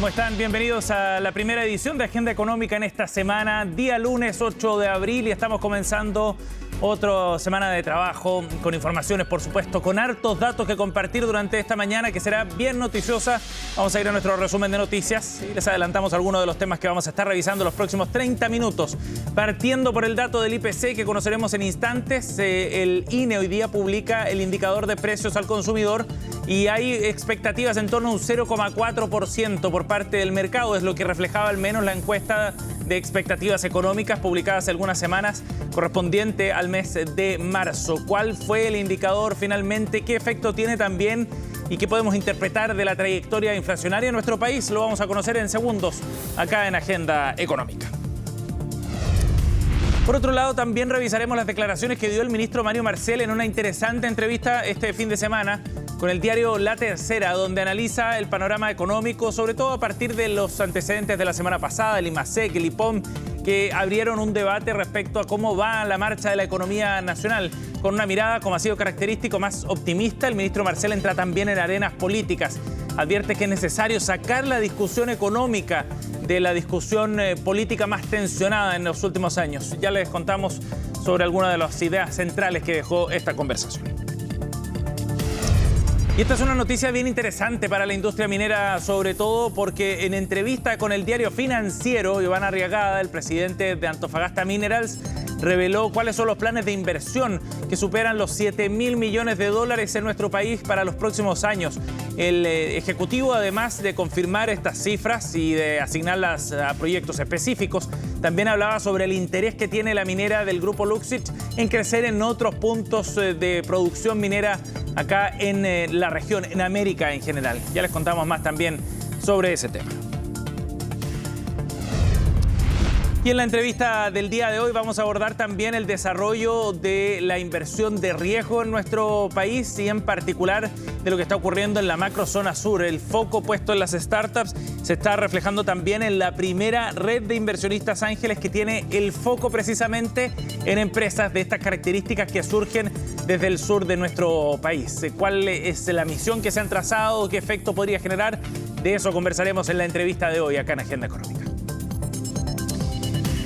¿Cómo están? Bienvenidos a la primera edición de Agenda Económica en esta semana, día lunes 8 de abril, y estamos comenzando otra semana de trabajo con informaciones, por supuesto, con hartos datos que compartir durante esta mañana que será bien noticiosa. Vamos a ir a nuestro resumen de noticias y les adelantamos algunos de los temas que vamos a estar revisando los próximos 30 minutos. Partiendo por el dato del IPC que conoceremos en instantes, el INE hoy día publica el indicador de precios al consumidor y hay expectativas en torno a un 0,4% por parte del mercado. Es lo que reflejaba al menos la encuesta de expectativas económicas publicada hace algunas semanas correspondiente al mes de marzo. ¿Cuál fue el indicador finalmente? ¿Qué efecto tiene también? ¿Y qué podemos interpretar de la trayectoria inflacionaria en nuestro país? Lo vamos a conocer en segundos acá en Agenda Económica. Por otro lado, también revisaremos las declaraciones que dio el ministro Mario Marcel en una interesante entrevista este fin de semana con el diario La Tercera, donde analiza el panorama económico, sobre todo a partir de los antecedentes de la semana pasada, el IMASEC, el IPOM, que abrieron un debate respecto a cómo va la marcha de la economía nacional. Con una mirada, como ha sido característico, más optimista, el ministro Marcel entra también en arenas políticas. Advierte que es necesario sacar la discusión económica de la discusión política más tensionada en los últimos años. Ya les contamos sobre algunas de las ideas centrales que dejó esta conversación. Y esta es una noticia bien interesante para la industria minera, sobre todo porque en entrevista con el diario Financiero, Iván Arriagada, el presidente de Antofagasta Minerals, reveló cuáles son los planes de inversión que superan los 7.000 millones de dólares en nuestro país para los próximos años. El ejecutivo, además de confirmar estas cifras y de asignarlas a proyectos específicos, también hablaba sobre el interés que tiene la minera del grupo Luxich en crecer en otros puntos de producción minera acá en la región, en América en general. Ya les contamos más también sobre ese tema. Y en la entrevista del día de hoy vamos a abordar también el desarrollo de la inversión de riesgo en nuestro país y en particular de lo que está ocurriendo en la macrozona sur. El foco puesto en las startups se está reflejando también en la primera red de inversionistas ángeles que tiene el foco precisamente en empresas de estas características que surgen desde el sur de nuestro país. ¿Cuál es la misión que se han trazado? ¿Qué efecto podría generar? De eso conversaremos en la entrevista de hoy acá en Agenda Económica.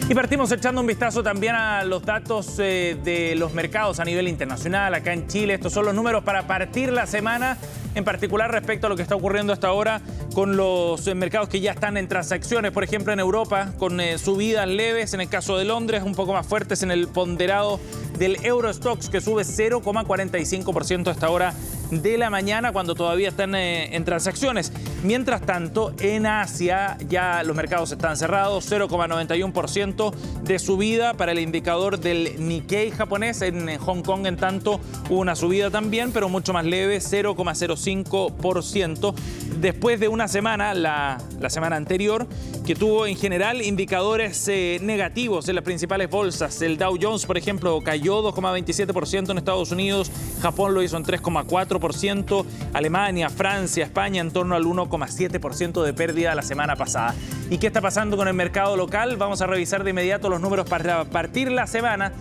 Y partimos echando un vistazo también a los datos de los mercados a nivel internacional, acá en Chile. Estos son los números para partir la semana, en particular respecto a lo que está ocurriendo hasta ahora con los mercados que ya están en transacciones. Por ejemplo, en Europa, con subidas leves, en el caso de Londres, un poco más fuertes en el ponderado del Eurostoxx, que sube 0,45% a esta hora de la mañana, cuando todavía están en transacciones. Mientras tanto, en Asia ya los mercados están cerrados, 0,91% de subida para el indicador del Nikkei japonés. En Hong Kong, en tanto, hubo una subida también, pero mucho más leve, 0,05%. Después de una semana, la semana anterior, que tuvo en general indicadores negativos en las principales bolsas. El Dow Jones, por ejemplo, cayó 2,27% en Estados Unidos, Japón lo hizo en 3,4%, Alemania, Francia, España en torno al 1,7% de pérdida la semana pasada. ¿Y qué está pasando con el mercado local? Vamos a revisar de inmediato los números para partir la semana.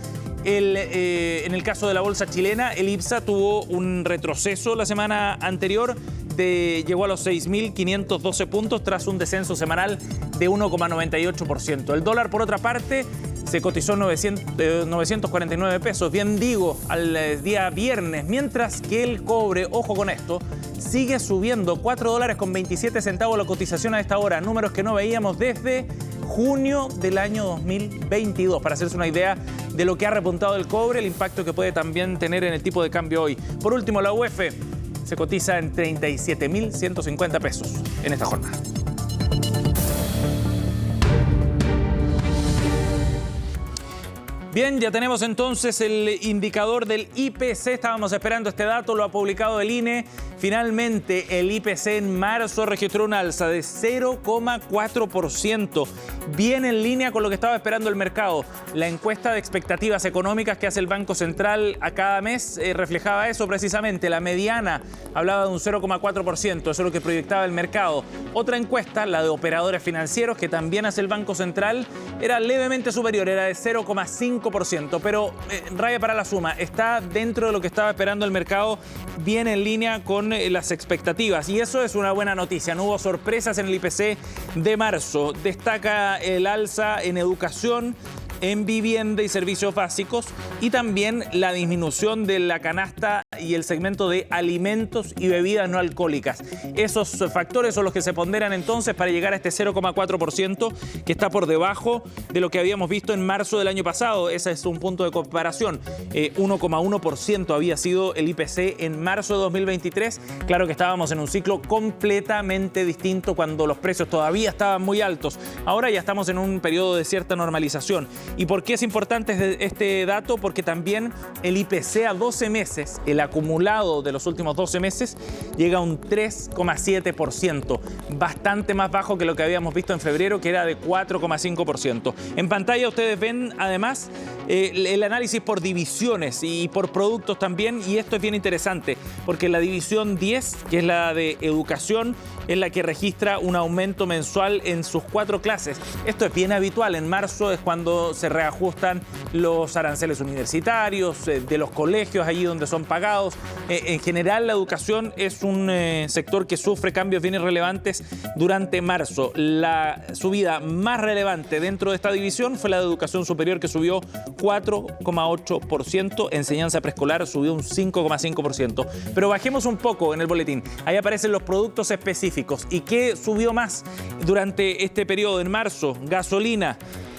En el caso de la bolsa chilena, el IPSA tuvo un retroceso la semana anterior, llegó a los 6.512 puntos tras un descenso semanal de 1,98%. El dólar, por otra parte, se cotizó 949 pesos, bien digo, al día viernes, mientras que el cobre, ojo con esto, sigue subiendo, $4.27 la cotización a esta hora, números que no veíamos desde junio del año 2022, para hacerse una idea de lo que ha repuntado el cobre, el impacto que puede también tener en el tipo de cambio hoy. Por último, la UF se cotiza en 37.150 pesos en esta jornada. Bien, ya tenemos entonces el indicador del IPC. Estábamos esperando este dato, lo ha publicado el INE. Finalmente, el IPC en marzo registró un alza de 0,4%, bien en línea con lo que estaba esperando el mercado. La encuesta de expectativas económicas que hace el Banco Central a cada mes reflejaba eso precisamente. La mediana hablaba de un 0,4%, eso es lo que proyectaba el mercado. Otra encuesta, la de operadores financieros, que también hace el Banco Central, era levemente superior, era de 0,5%. 5%, pero raya para la suma, está dentro de lo que estaba esperando el mercado, bien en línea con las expectativas, y eso es una buena noticia. No hubo sorpresas en el IPC de marzo. Destaca el alza en educación, en vivienda y servicios básicos, y también la disminución de la canasta y el segmento de alimentos y bebidas no alcohólicas. Esos factores son los que se ponderan entonces para llegar a este 0,4%, que está por debajo de lo que habíamos visto en marzo del año pasado. Ese es un punto de comparación. 1,1% había sido el IPC en marzo de 2023. Claro que estábamos en un ciclo completamente distinto cuando los precios todavía estaban muy altos. Ahora ya estamos en un periodo de cierta normalización. ¿Y por qué es importante este dato? Porque también el IPC a 12 meses, el acumulado de los últimos 12 meses, llega a un 3,7%, bastante más bajo que lo que habíamos visto en febrero, que era de 4,5%. En pantalla ustedes ven además el análisis por divisiones y por productos también, y esto es bien interesante, porque la división 10, que es la de educación, es la que registra un aumento mensual en sus 4 clases. Esto es bien habitual. En marzo es cuando se reajustan los aranceles universitarios, de los colegios, allí donde son pagados. En general, la educación es un sector que sufre cambios bien relevantes durante marzo. La subida más relevante dentro de esta división fue la de educación superior, que subió 4,8%. Enseñanza preescolar subió un 5,5%. Pero bajemos un poco en el boletín. Ahí aparecen los productos específicos. ¿Y qué subió más durante este periodo en marzo? Gasolina.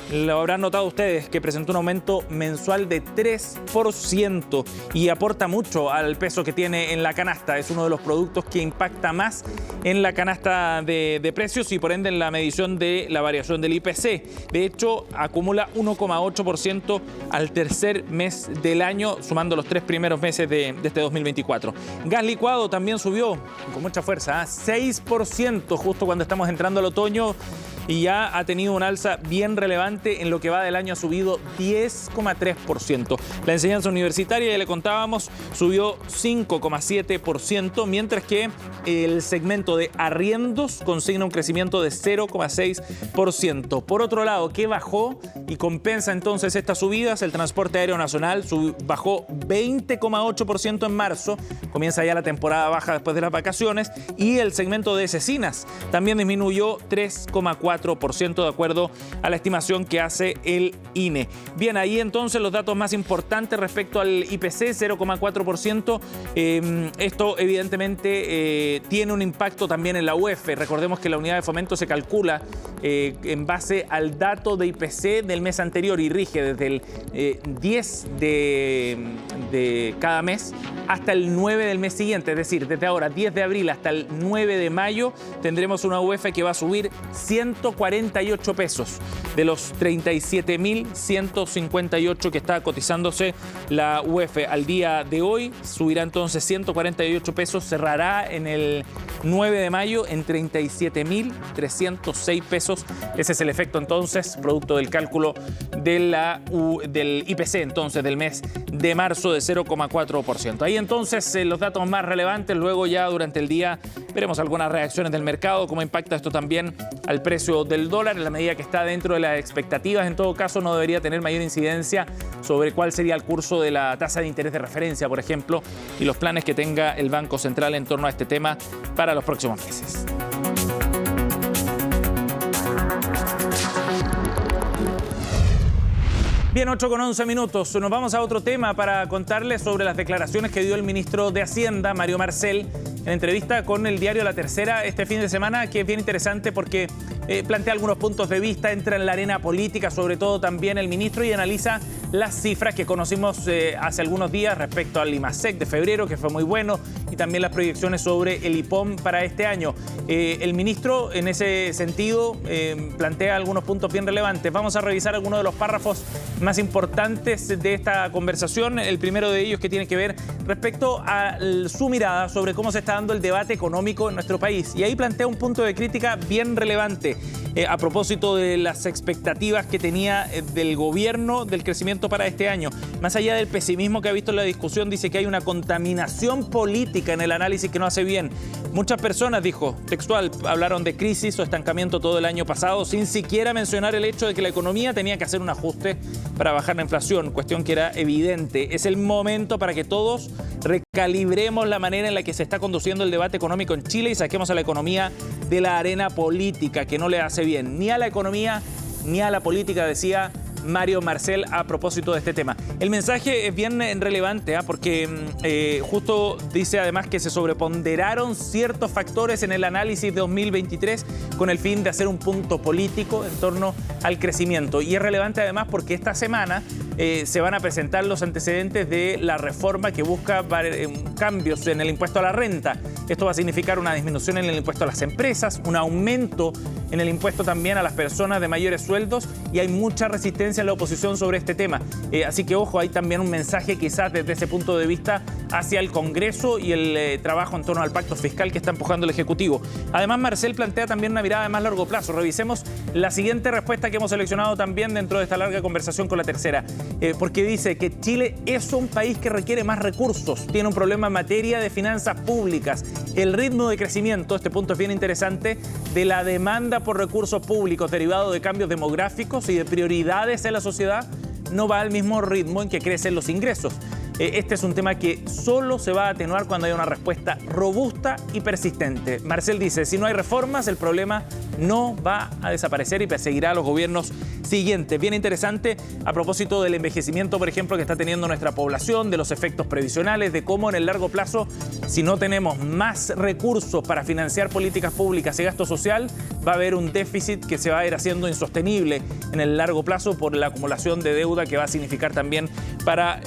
Lo habrán notado ustedes que presentó un aumento mensual de 3% y aporta mucho al peso que tiene en la canasta. Es uno de los productos que impacta más en la canasta de precios y por ende en la medición de la variación del IPC. De hecho, acumula 1,8% al tercer mes del año, sumando los 3 primeros meses de este 2024. Gas licuado también subió con mucha fuerza, 6%, justo cuando estamos entrando al otoño, y ya ha tenido un alza bien relevante. En lo que va del año ha subido 10,3%. La enseñanza universitaria, ya le contábamos, subió 5,7%, mientras que el segmento de arriendos consigna un crecimiento de 0,6%. Por otro lado, ¿qué bajó y compensa entonces estas subidas? El transporte aéreo nacional bajó 20,8% en marzo. Comienza ya la temporada baja después de las vacaciones. Y el segmento de cecinas también disminuyó 3,4%, de acuerdo a la estimación que hace el INE. Bien, ahí entonces los datos más importantes respecto al IPC, 0,4%. Esto evidentemente tiene un impacto también en la UEF. Recordemos que la unidad de fomento se calcula en base al dato de IPC del mes anterior y rige desde el 10 de cada mes hasta el 9 del mes siguiente. Es decir, desde ahora, 10 de abril hasta el 9 de mayo, tendremos una UEF que va a subir 148 pesos de los 37.158 que está cotizándose la UEF al día de hoy. Subirá entonces 148 pesos, cerrará en el 9 de mayo en 37.306 pesos. Ese es el efecto entonces, producto del cálculo del IPC entonces del mes de marzo de 0,4%. Ahí entonces los datos más relevantes. Luego ya durante el día veremos algunas reacciones del mercado, cómo impacta esto también al precio del dólar. En la medida que está dentro de las expectativas, en todo caso no debería tener mayor incidencia sobre cuál sería el curso de la tasa de interés de referencia, por ejemplo, y los planes que tenga el Banco Central en torno a este tema para los próximos meses. Bien, 8:11 minutos. Nos vamos a otro tema para contarles sobre las declaraciones que dio el ministro de Hacienda, Mario Marcel, en entrevista con el diario La Tercera este fin de semana, que es bien interesante porque plantea algunos puntos de vista, entra en la arena política, sobre todo también el ministro, y analiza las cifras que conocimos hace algunos días respecto al IMASEC de febrero, que fue muy bueno, y también las proyecciones sobre el IPOM para este año. El ministro, en ese sentido, plantea algunos puntos bien relevantes. Vamos a revisar algunos de los párrafos más importantes de esta conversación. El primero de ellos que tiene que ver respecto a su mirada sobre cómo se está dando el debate económico en nuestro país. Y ahí plantea un punto de crítica bien relevante a propósito de las expectativas que tenía del gobierno del crecimiento crecimiento para este año. Más allá del pesimismo que ha visto en la discusión, dice que hay una contaminación política en el análisis que no hace bien. Muchas personas, dijo textual, hablaron de crisis o estancamiento todo el año pasado, sin siquiera mencionar el hecho de que la economía tenía que hacer un ajuste para bajar la inflación, cuestión que era evidente. Es el momento para que todos recalibremos la manera en la que se está conduciendo el debate económico en Chile y saquemos a la economía de la arena política, que no le hace bien ni a la economía ni a la política, decía Mario Marcel a propósito de este tema. El mensaje es bien relevante, porque justo dice además que se sobreponderaron ciertos factores en el análisis de 2023 con el fin de hacer un punto político en torno al crecimiento. Y es relevante además porque esta semana se van a presentar los antecedentes de la reforma que busca cambios en el impuesto a la renta. Esto va a significar una disminución en el impuesto a las empresas, un aumento en el impuesto también a las personas de mayores sueldos, y hay mucha resistencia en la oposición sobre este tema. Así que ojo, hay también un mensaje quizás desde ese punto de vista hacia el Congreso y el trabajo en torno al pacto fiscal que está empujando el Ejecutivo. Además, Marcel plantea también una mirada de más largo plazo. Revisemos la siguiente respuesta que hemos seleccionado también dentro de esta larga conversación con la tercera, porque dice que Chile es un país que requiere más recursos, tiene un problema en materia de finanzas públicas. El ritmo de crecimiento, este punto es bien interesante, de la demanda por recursos públicos derivado de cambios demográficos y de prioridades en la sociedad no va al mismo ritmo en que crecen los ingresos. Este es un tema que solo se va a atenuar cuando haya una respuesta robusta y persistente. Marcel dice, si no hay reformas, el problema no va a desaparecer y perseguirá a los gobiernos siguientes. Bien interesante a propósito del envejecimiento, por ejemplo, que está teniendo nuestra población, de los efectos previsionales, de cómo en el largo plazo, si no tenemos más recursos para financiar políticas públicas y gasto social, va a haber un déficit que se va a ir haciendo insostenible en el largo plazo por la acumulación de deuda que va a significar también para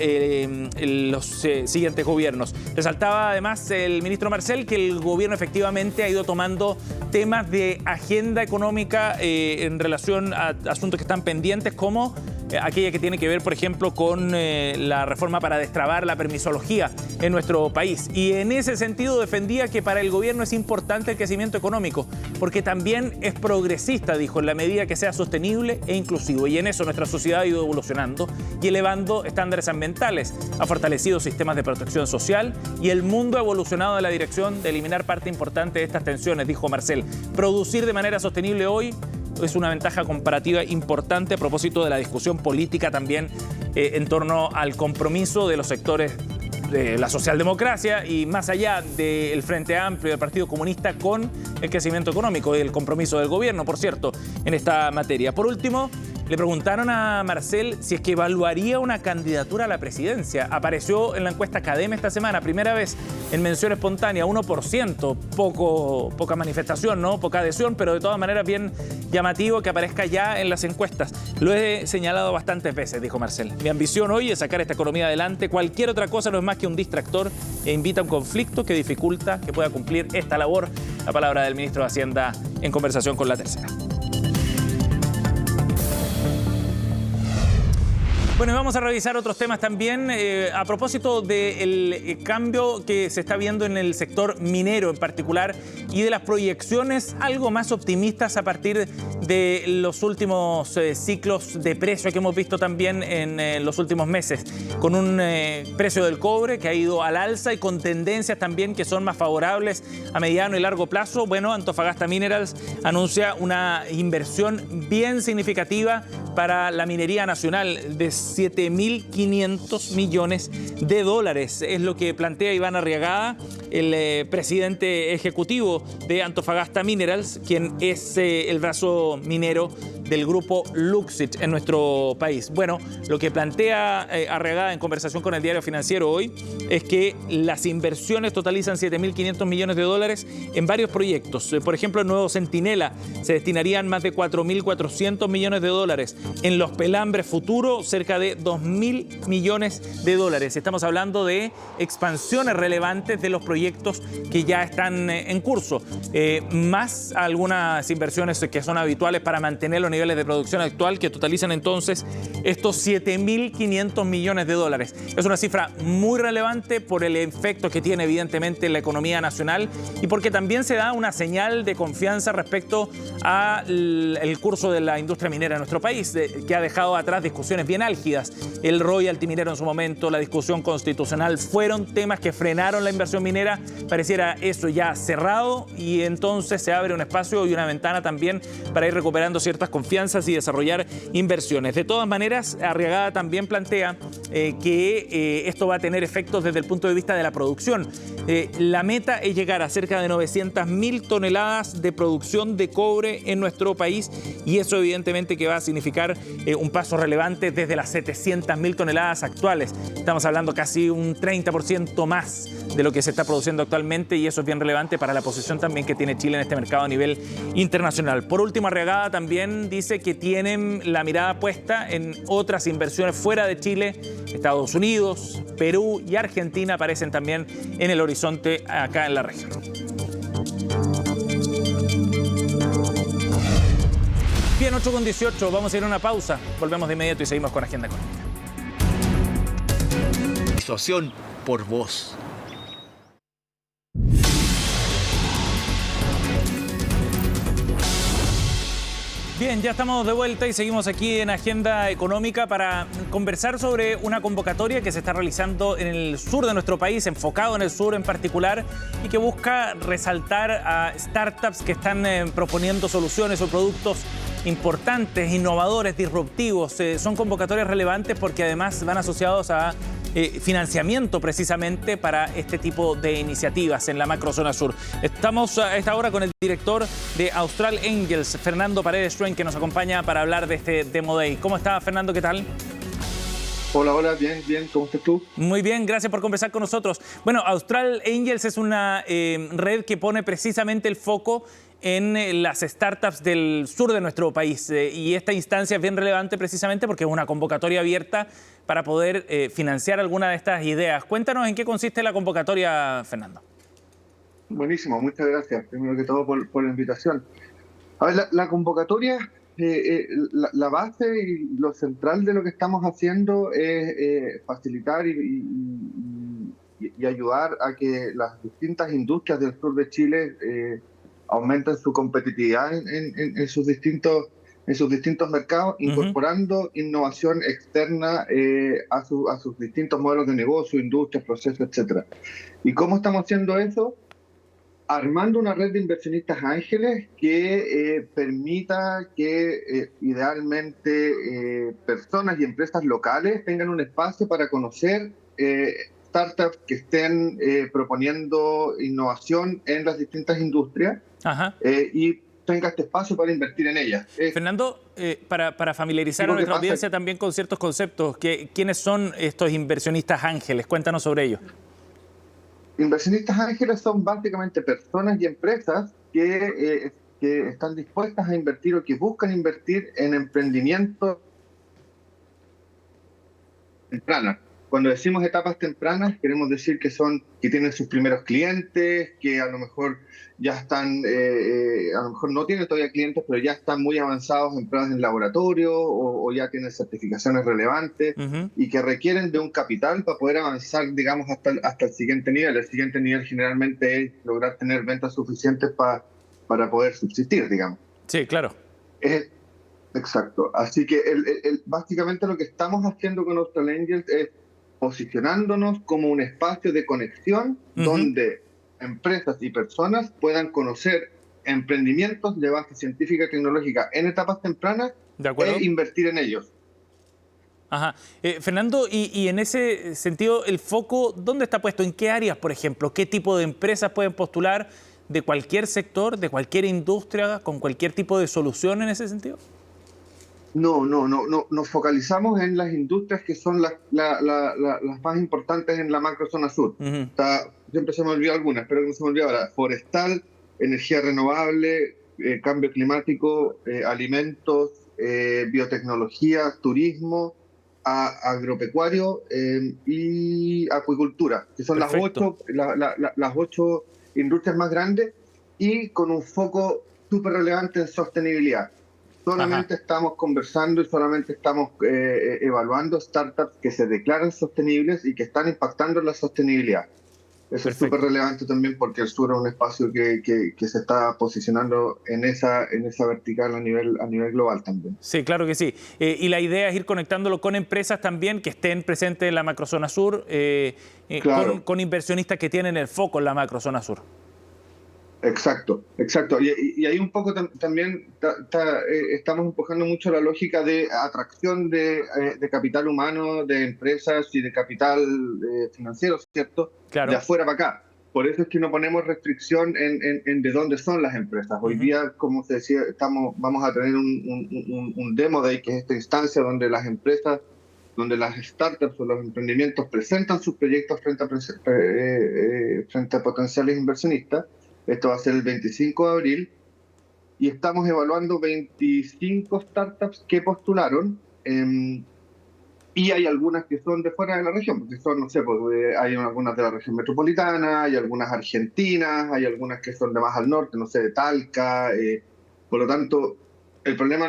los siguientes gobiernos. Resaltaba además el ministro Marcel que el gobierno efectivamente ha ido tomando temas de agenda económica en relación a asuntos que están pendientes, como aquella que tiene que ver, por ejemplo, con la reforma para destrabar la permisología en nuestro país. Y en ese sentido defendía que para el gobierno es importante el crecimiento económico, porque también es progresista, dijo, en la medida que sea sostenible e inclusivo. Y en eso nuestra sociedad ha ido evolucionando y elevando estándares ambientales, ha fortalecido sistemas de protección social y el mundo ha evolucionado en la dirección de eliminar parte importante de estas tensiones, dijo Marcel. Producir de manera sostenible hoy es una ventaja comparativa importante a propósito de la discusión política también en torno al compromiso de los sectores de la socialdemocracia y más allá del Frente Amplio y del Partido Comunista con el crecimiento económico y el compromiso del gobierno, por cierto, en esta materia. Por último, le preguntaron a Marcel si es que evaluaría una candidatura a la presidencia. Apareció en la encuesta CADEM esta semana, primera vez en mención espontánea, 1%, poca manifestación, ¿no? Poca adhesión, pero de todas maneras bien llamativo que aparezca ya en las encuestas. Lo he señalado bastantes veces, dijo Marcel. Mi ambición hoy es sacar esta economía adelante. Cualquier otra cosa no es más que un distractor e invita a un conflicto que dificulta que pueda cumplir esta labor. La palabra del ministro de Hacienda en conversación con la tercera. Bueno, vamos a revisar otros temas también a propósito del cambio que se está viendo en el sector minero en particular y de las proyecciones algo más optimistas a partir de los últimos ciclos de precio que hemos visto también en los últimos meses, con un precio del cobre que ha ido al alza y con tendencias también que son más favorables a mediano y largo plazo. Bueno, Antofagasta Minerals anuncia una inversión bien significativa para la minería nacional de 7.500 millones de dólares. Es lo que plantea Iván Arriagada, el presidente ejecutivo de Antofagasta Minerals, quien es el brazo minero del grupo Luxit en nuestro país. Bueno, lo que plantea Arriagada en conversación con el Diario Financiero hoy es que las inversiones totalizan 7.500 millones de dólares en varios proyectos. Por ejemplo, en Nuevo Centinela se destinarían más de 4.400 millones de dólares. En Los Pelambres Futuro, cerca de 2.000 millones de dólares. Estamos hablando de expansiones relevantes de los proyectos que ya están en curso, más algunas inversiones que son habituales para mantener los niveles niveles de producción actual, que totalizan entonces estos 7.500 millones de dólares. Es una cifra muy relevante por el efecto que tiene evidentemente en la economía nacional y porque también se da una señal de confianza respecto al curso de la industria minera en nuestro país, que ha dejado atrás discusiones bien álgidas. El royalty minero en su momento, la discusión constitucional, fueron temas que frenaron la inversión minera. Pareciera eso ya cerrado y entonces se abre un espacio y una ventana también para ir recuperando ciertas confianzas y desarrollar inversiones. De todas maneras, Arriagada también plantea que esto va a tener efectos desde el punto de vista de la producción. La meta es llegar a cerca de 900.000 toneladas de producción de cobre en nuestro país y eso evidentemente que va a significar un paso relevante desde las 700.000 toneladas actuales. Estamos hablando casi un 30% más de lo que se está produciendo actualmente y eso es bien relevante para la posición también que tiene Chile en este mercado a nivel internacional. Por último, Arriagada también dice que tienen la mirada puesta en otras inversiones fuera de Chile. Estados Unidos, Perú y Argentina aparecen también en el horizonte acá en la región. Bien, 8:18, vamos a ir a una pausa. Volvemos de inmediato y seguimos con Agenda Económica. Situación por vos. Bien, ya estamos de vuelta y seguimos aquí en Agenda Económica para conversar sobre una convocatoria que se está realizando en el sur de nuestro país, enfocado en el sur en particular, y que busca resaltar a startups que están proponiendo soluciones o productos importantes, innovadores, disruptivos. Son convocatorias relevantes porque además van asociados a financiamiento precisamente para este tipo de iniciativas en la macrozona sur. Estamos a esta hora con el director de Austral Angels, Fernando Paredes Schwen, que nos acompaña para hablar de este Demo Day. ¿Cómo está, Fernando? ¿Qué tal? Hola, bien, ¿cómo estás tú? Muy bien, gracias por conversar con nosotros. Bueno, Austral Angels es una red que pone precisamente el foco en las startups del sur de nuestro país y esta instancia es bien relevante precisamente porque es una convocatoria abierta para poder financiar alguna de estas ideas. Cuéntanos en qué consiste la convocatoria, Fernando. Buenísimo, muchas gracias, primero que todo por la invitación. A ver, la convocatoria, la base y lo central de lo que estamos haciendo es facilitar y ayudar a que las distintas industrias del sur de Chile aumenten su competitividad en sus distintos mercados, incorporando innovación externa a sus distintos modelos de negocio, industrias, procesos, etcétera. ¿Y cómo estamos haciendo eso? Armando una red de inversionistas ángeles que permita que idealmente personas y empresas locales tengan un espacio para conocer startups que estén proponiendo innovación en las distintas industrias. Ajá. Y tenga este espacio para invertir en ellas. Fernando, para familiarizar a nuestra audiencia también con ciertos conceptos, ¿quiénes son estos inversionistas ángeles? Cuéntanos sobre ellos. Inversionistas ángeles son básicamente personas y empresas que están dispuestas a invertir o que buscan invertir en emprendimientos tempranos. Cuando decimos etapas tempranas, queremos decir que tienen sus primeros clientes, que a lo mejor ya están, a lo mejor no tienen todavía clientes, pero ya están muy avanzados en pruebas en laboratorio o ya tienen certificaciones relevantes y que requieren de un capital para poder avanzar, digamos, hasta el siguiente nivel. El siguiente nivel generalmente es lograr tener ventas suficientes para poder subsistir, digamos. Sí, claro. Exacto. Así que básicamente lo que estamos haciendo con Austral Angels es posicionándonos como un espacio de conexión donde empresas y personas puedan conocer emprendimientos de base científica y tecnológica en etapas tempranas e invertir en ellos. Ajá. Fernando, y en ese sentido, ¿el foco dónde está puesto? ¿En qué áreas, por ejemplo? ¿Qué tipo de empresas pueden postular de cualquier sector, de cualquier industria, con cualquier tipo de solución en ese sentido? No, nos focalizamos en las industrias que son las más importantes en la macrozona sur. Siempre se me olvidó algunas, espero que no se me olvide ahora. Forestal, energía renovable, cambio climático, alimentos, biotecnología, turismo, agropecuario y acuicultura, que son las 8 industrias más grandes y con un foco súper relevante en sostenibilidad. Solamente estamos conversando y solamente estamos evaluando startups que se declaran sostenibles y que están impactando en la sostenibilidad. Eso es súper relevante también porque el sur es un espacio que se está posicionando en esa vertical a nivel global también. Sí, claro que sí. Y la idea es ir conectándolo con empresas también que estén presentes en la macrozona sur, Claro. con inversionistas que tienen el foco en la macrozona sur. Exacto, exacto. Y ahí un poco también estamos empujando mucho la lógica de atracción de capital humano, de empresas y de capital financiero, ¿cierto? Claro. De afuera para acá. Por eso es que no ponemos restricción en de dónde son las empresas. Hoy día, como se decía, vamos a tener un demo day, que es esta instancia donde las empresas, donde las startups o los emprendimientos presentan sus proyectos frente a potenciales inversionistas. Esto va a ser el 25 de abril y estamos evaluando 25 startups que postularon y hay algunas que son de fuera de la región, porque son, no sé, pues, hay algunas de la región metropolitana, hay algunas argentinas, hay algunas que son de más al norte, no sé, de Talca. Por lo tanto, el problema,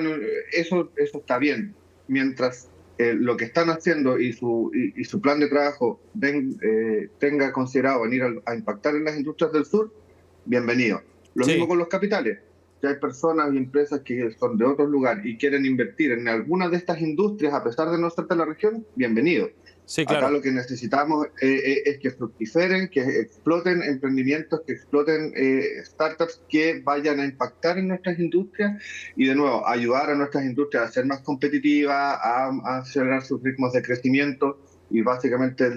eso está bien, mientras lo que están haciendo y su plan de trabajo tenga considerado venir a impactar en las industrias del sur, bienvenido. Lo mismo con los capitales. Si hay personas y empresas que son de otros lugares y quieren invertir en alguna de estas industrias a pesar de no ser de la región, bienvenido. Sí, claro. Acá lo que necesitamos es que fructiferen, que exploten emprendimientos, que exploten startups que vayan a impactar en nuestras industrias y, de nuevo, ayudar a nuestras industrias a ser más competitivas, a acelerar sus ritmos de crecimiento y básicamente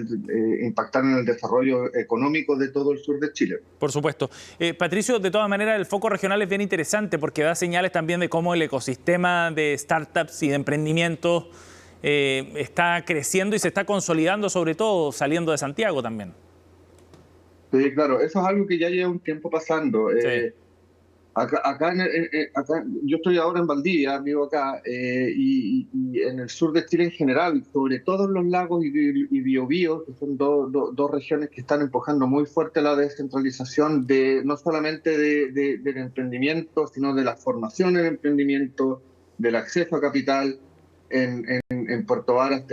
impactar en el desarrollo económico de todo el sur de Chile. Por supuesto. Patricio, de todas maneras, el foco regional es bien interesante porque da señales también de cómo el ecosistema de startups y de emprendimientos está creciendo y se está consolidando, sobre todo saliendo de Santiago también. Sí, claro, eso es algo que ya lleva un tiempo pasando. Sí. Acá yo estoy ahora en Valdivia, vivo acá, y en el sur de Chile en general, sobre todo en los lagos y Biobío, que son dos regiones que están empujando muy fuerte la descentralización no solamente del emprendimiento, sino de la formación en emprendimiento, del acceso a capital. En Puerto Varas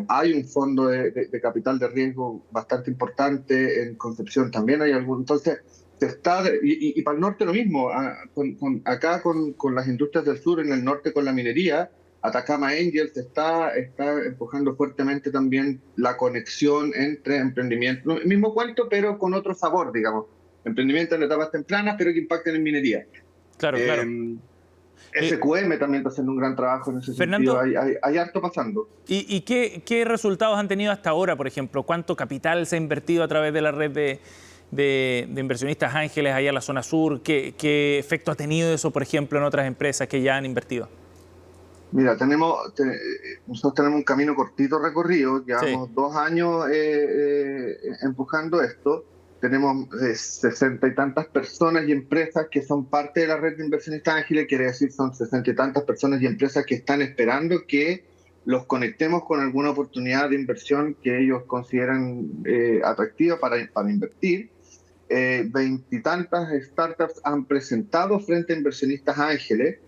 hay un fondo de capital de riesgo bastante importante, en Concepción también hay algún, entonces y para el norte lo mismo, acá con las industrias del sur, en el norte con la minería, Atacama Angels está empujando fuertemente también la conexión entre emprendimiento, el mismo cuento pero con otro sabor, digamos, emprendimiento en etapas tempranas pero que impacten en minería. Claro, claro. SQM también está haciendo un gran trabajo en ese Fernando, sentido, hay harto pasando. ¿Y qué resultados han tenido hasta ahora, por ejemplo? ¿Cuánto capital se ha invertido a través de la red de inversionistas ángeles allá en la zona sur? ¿Qué efecto ha tenido eso, por ejemplo, en otras empresas que ya han invertido? Mira, nosotros tenemos un camino cortito recorrido, llevamos 2 años empujando esto. Tenemos 60 y tantas personas y empresas que son parte de la red de inversionistas ángeles, quiere decir son 60 y tantas personas y empresas que están esperando que los conectemos con alguna oportunidad de inversión que ellos consideran atractiva para invertir. 20 y tantas startups han presentado frente a inversionistas ángeles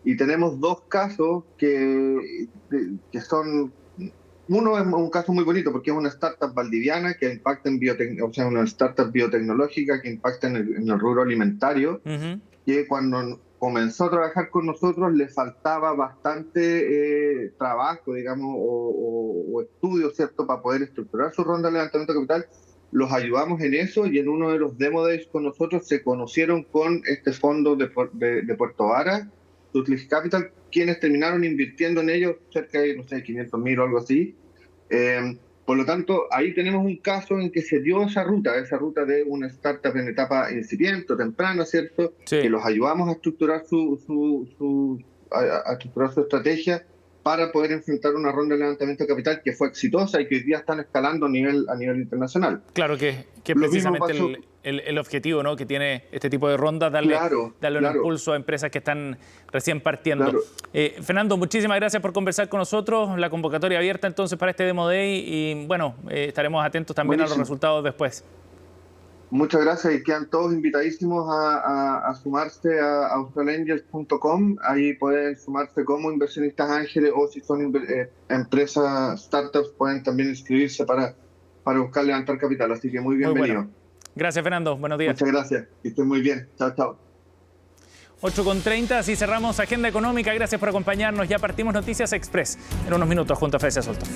y tenemos 2 casos que son... Uno es un caso muy bonito porque es una startup valdiviana que impacta una startup biotecnológica que impacta en el rubro alimentario, que cuando comenzó a trabajar con nosotros le faltaba bastante trabajo, digamos, o estudio, ¿cierto?, para poder estructurar su ronda de levantamiento de capital. Los ayudamos en eso y en uno de los demo days con nosotros se conocieron con este fondo de Puerto Varas, Tutlis Capital, quienes terminaron invirtiendo en ellos cerca de, no sé, 500.000 o algo así. Por lo tanto, ahí tenemos un caso en que se dio esa ruta de una startup en etapa incipiente, temprana, ¿cierto? Sí. Que los ayudamos a estructurar su estrategia para poder enfrentar una ronda de levantamiento de capital que fue exitosa y que hoy día están escalando a nivel internacional. Claro que precisamente el objetivo, ¿no?, que tiene este tipo de rondas, darle un impulso a empresas que están recién partiendo. Claro. Fernando, muchísimas gracias por conversar con nosotros. La convocatoria abierta entonces para este Demo Day y bueno, estaremos atentos también a los resultados después. Muchas gracias y quedan todos invitadísimos a sumarse a australangels.com. Ahí pueden sumarse como inversionistas ángeles o si son empresas, startups, pueden también inscribirse para buscar levantar capital. Así que muy bienvenido. Muy bueno. Gracias, Fernando. Buenos días. Muchas gracias. Que estén muy bien. Chao, chao. 8:30, así cerramos Agenda Económica. Gracias por acompañarnos. Ya partimos Noticias Express en unos minutos junto a Frecia Soltov.